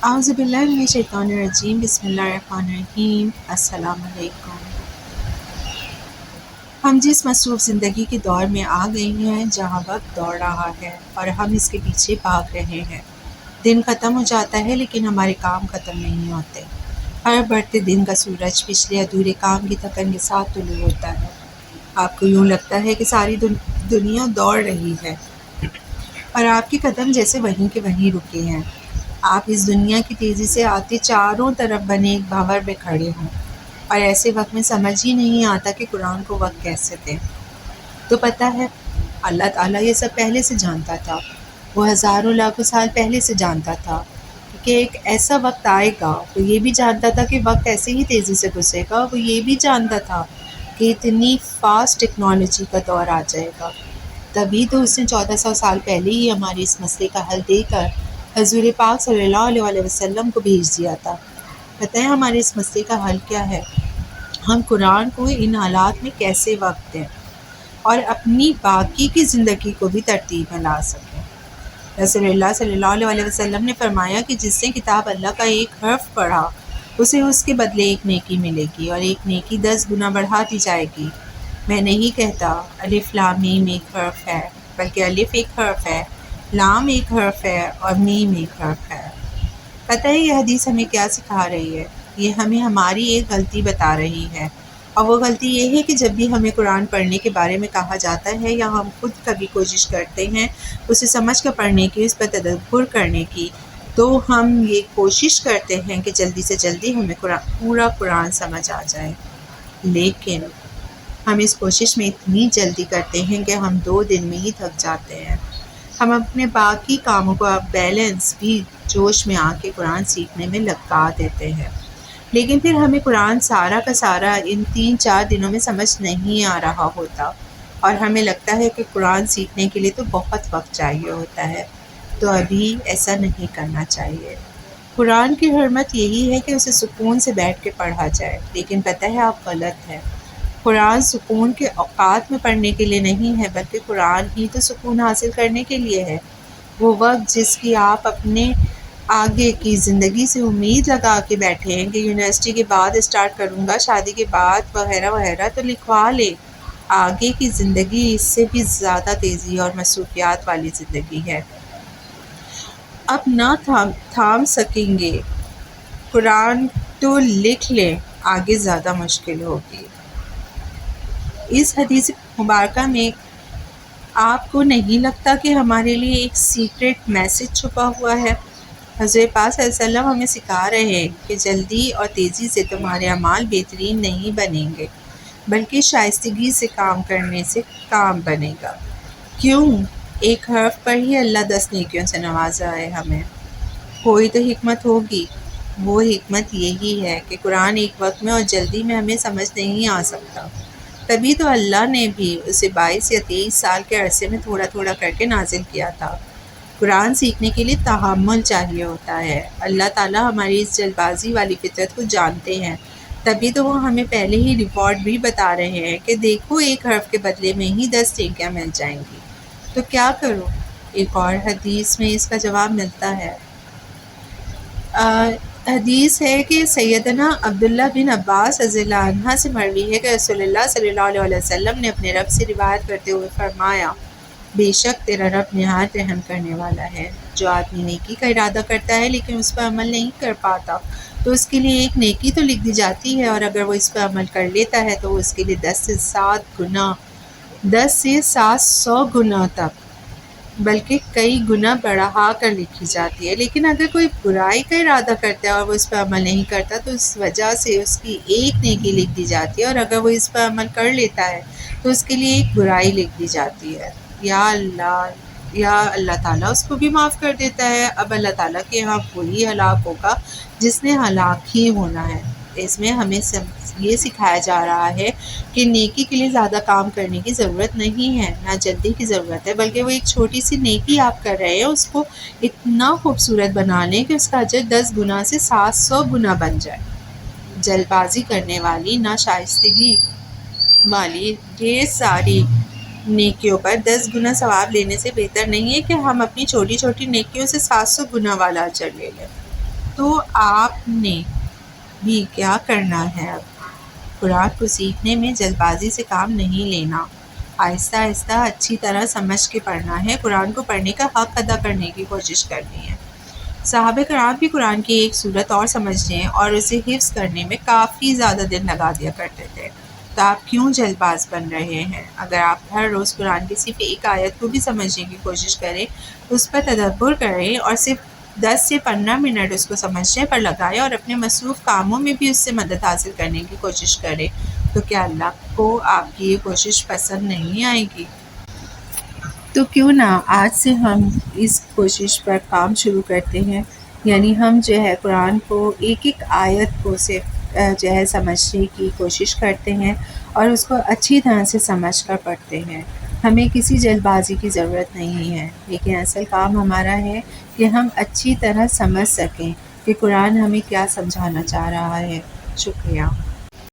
اعوذ باللہ من الشیطان الرجیم بسم اللہ الرحمن الرحیم السلام علیکم۔ ہم جس مصروف زندگی کے دور میں آ گئے ہیں جہاں وقت دوڑ رہا ہے اور ہم اس کے پیچھے بھاگ رہے ہیں۔ دن ختم ہو جاتا ہے لیکن ہمارے کام ختم نہیں ہوتے۔ ہر بڑھتے دن کا سورج پچھلے ادھورے کام کی تھکن کے ساتھ طلوع ہوتا ہے۔ آپ کو یوں لگتا ہے کہ ساری دنیا دوڑ رہی ہے اور آپ کے قدم جیسے وہیں کے وہیں رکے ہیں۔ آپ اس دنیا کی تیزی سے آتے چاروں طرف بنے ایک بھنور میں کھڑے ہوں اور ایسے وقت میں سمجھ ہی نہیں آتا کہ قرآن کو وقت کیسے دیں۔ تو پتہ ہے اللہ تعالیٰ یہ سب پہلے سے جانتا تھا۔ وہ ہزاروں لاکھوں سال پہلے سے جانتا تھا کہ ایک ایسا وقت آئے گا۔ وہ یہ بھی جانتا تھا کہ وقت ایسے ہی تیزی سے گزرے گا۔ وہ یہ بھی جانتا تھا کہ اتنی فاسٹ ٹیکنالوجی کا دور آ جائے گا۔ تبھی تو اس نے 1400 سال پہلے ہی ہمارے اس مسئلے کا حل دے کر حضور پاک صلی اللہ علیہ وسلم کو بھیج دیا تھا۔ پتہ ہے ہمارے اس مسئلے کا حل کیا ہے؟ ہم قرآن کو ان حالات میں کیسے وقت دیں اور اپنی باقی کی زندگی کو بھی ترتیب میں لا سکیں۔ رسول اللہ صلی اللہ علیہ وسلم نے فرمایا کہ جس نے کتاب اللہ کا ایک حرف پڑھا اسے اس کے بدلے ایک نیکی ملے گی اور ایک نیکی 10 گنا بڑھا دی جائے گی۔ میں نہیں کہتا الف لام میم ایک حرف ہے، بلکہ الف ایک حرف ہے، لام ایک حرف ہے اور میم ایک حرف ہے۔ پتہ ہے یہ حدیث ہمیں کیا سکھا رہی ہے؟ یہ ہمیں ہماری ایک غلطی بتا رہی ہے، اور وہ غلطی یہ ہے کہ جب بھی ہمیں قرآن پڑھنے کے بارے میں کہا جاتا ہے یا ہم خود کبھی کوشش کرتے ہیں اسے سمجھ کر پڑھنے کی، اس پر تدبر کرنے کی، تو ہم یہ کوشش کرتے ہیں کہ جلدی سے جلدی ہمیں پورا قرآن سمجھ آ جائے، لیکن ہم اس کوشش میں اتنی جلدی کرتے ہیں کہ ہم 2 دن میں ہی تھک جاتے ہیں۔ ہم اپنے باقی کاموں کو بیلنس بھی جوش میں آ کے قرآن سیکھنے میں لگا دیتے ہیں، لیکن پھر ہمیں قرآن سارا کا سارا ان 3-4 دنوں میں سمجھ نہیں آ رہا ہوتا اور ہمیں لگتا ہے کہ قرآن سیکھنے کے لیے تو بہت وقت چاہیے ہوتا ہے۔ تو ابھی ایسا نہیں کرنا چاہیے۔ قرآن کی حرمت یہی ہے کہ اسے سکون سے بیٹھ کے پڑھا جائے، لیکن پتہ ہے آپ غلط ہیں۔ قرآن سکون کے اوقات میں پڑھنے کے لیے نہیں ہے، بلکہ قرآن ہی تو سکون حاصل کرنے کے لیے ہے۔ وہ وقت جس کی آپ اپنے آگے کی زندگی سے امید لگا کے بیٹھے ہیں کہ یونیورسٹی کے بعد اسٹارٹ کروں گا، شادی کے بعد وغیرہ وغیرہ، تو لکھوا لے۔ آگے کی زندگی اس سے بھی زیادہ تیزی اور مصروفیات والی زندگی ہے۔ اب نہ تھام سکیں گے، قرآن تو لکھ لیں، آگے زیادہ مشکل ہوگی۔ اس حدیث مبارکہ میں آپ کو نہیں لگتا کہ ہمارے لیے ایک سیکرٹ میسج چھپا ہوا ہے؟ حضرت پاک صلی اللہ علیہ وسلم ہمیں سکھا رہے ہیں کہ جلدی اور تیزی سے تمہارے اعمال بہترین نہیں بنیں گے، بلکہ شائستگی سے کام کرنے سے کام بنے گا۔ کیوں؟ ایک حرف پر ہی اللہ 10 نیکیوں سے نوازا ہے ہمیں۔ کوئی تو حکمت ہوگی۔ وہ حکمت یہی ہے کہ قرآن ایک وقت میں اور جلدی میں ہمیں سمجھ نہیں آ سکتا، تبھی تو اللہ نے بھی اسے 22 یا 23 سال کے عرصے میں تھوڑا تھوڑا کر کے نازل کیا تھا۔ قرآن سیکھنے کے لیے تحمل چاہیے ہوتا ہے۔ اللہ تعالیٰ ہماری اس جلد بازی والی فطرت کو جانتے ہیں، تبھی تو وہ ہمیں پہلے ہی ریوارڈ بھی بتا رہے ہیں کہ دیکھو ایک حرف کے بدلے میں ہی 10 نیکیاں مل جائیں گی، تو کیا کرو؟ ایک اور حدیث میں اس کا جواب ملتا ہے۔ حدیث ہے کہ سیدنا عبداللہ بن عباس رضی اللہ عنہ سے مروی ہے کہ رسول اللہ صلی اللہ علیہ وسلم نے اپنے رب سے روایت کرتے ہوئے فرمایا، بے شک تیرا رب نہایت رحم کرنے والا ہے۔ جو آدمی نیکی کا ارادہ کرتا ہے لیکن اس پر عمل نہیں کر پاتا تو اس کے لیے ایک نیکی تو لکھ دی جاتی ہے، اور اگر وہ اس پر عمل کر لیتا ہے تو اس کے لیے 10 سے 700 گنا تک، بلکہ کئی گنا بڑھا کر لکھی جاتی ہے۔ لیکن اگر کوئی برائی کا ارادہ کرتا ہے اور وہ اس پر عمل نہیں کرتا تو اس وجہ سے اس کی ایک نیکی لکھ دی جاتی ہے، اور اگر وہ اس پر عمل کر لیتا ہے تو اس کے لیے ایک برائی لکھ دی جاتی ہے۔ یا اللہ تعالیٰ اس کو بھی معاف کر دیتا ہے۔ اب اللہ تعالیٰ کے یہاں وہی ہلاک ہوگا جس نے ہلاک ہی ہونا ہے۔ اس میں ہمیں یہ سکھایا جا رہا ہے کہ نیکی کے لیے زیادہ کام کرنے کی ضرورت نہیں ہے، نہ جلدی کی ضرورت ہے، بلکہ وہ ایک چھوٹی سی نیکی آپ کر رہے ہیں اس کو اتنا خوبصورت بنا لیں کہ اس کا اجر 10 گنا سے 700 گنا بن جائے۔ جلد بازی کرنے والی، ناشائستگی والی ڈھیر ساری نیکیوں پر 10 گنا ثواب لینے سے بہتر نہیں ہے کہ ہم اپنی چھوٹی چھوٹی نیکیوں سے 700 گنا والا اجر لے لیں۔ تو آپ نے بھی کیا کرنا ہے اب؟ قرآن کو سیکھنے میں جلد بازی سے کام نہیں لینا، آہستہ آہستہ اچھی طرح سمجھ کے پڑھنا ہے، قرآن کو پڑھنے کا حق ادا کرنے کی کوشش کرنی ہے۔ صحابہ کرام بھی قرآن کی ایک صورت اور سمجھنے اور اسے حفظ کرنے میں کافی زیادہ دن لگا دیا کرتے تھے، تو آپ کیوں جلد باز بن رہے ہیں؟ اگر آپ ہر روز قرآن کی صرف ایک آیت کو بھی سمجھنے کی کوشش کریں، اس پر تدبر کریں اور صرف 10 سے 15 منٹ اس کو سمجھنے پر لگائیں اور اپنے مصروف کاموں میں بھی اس سے مدد حاصل کرنے کی کوشش کریں، تو کیا اللہ کو آپ کی یہ کوشش پسند نہیں آئے گی؟ تو کیوں نہ آج سے ہم اس کوشش پر کام شروع کرتے ہیں، یعنی ہم جو ہے قرآن کو ایک ایک آیت کو صرف جو ہے سمجھنے کی کوشش کرتے ہیں اور اس کو اچھی طرح سے سمجھ کر پڑھتے ہیں۔ ہمیں کسی جلد بازی کی ضرورت نہیں ہے، لیکن اصل کام ہمارا ہے کہ ہم اچھی طرح سمجھ سکیں کہ قرآن ہمیں کیا سمجھانا چاہ رہا ہے۔ شکریہ۔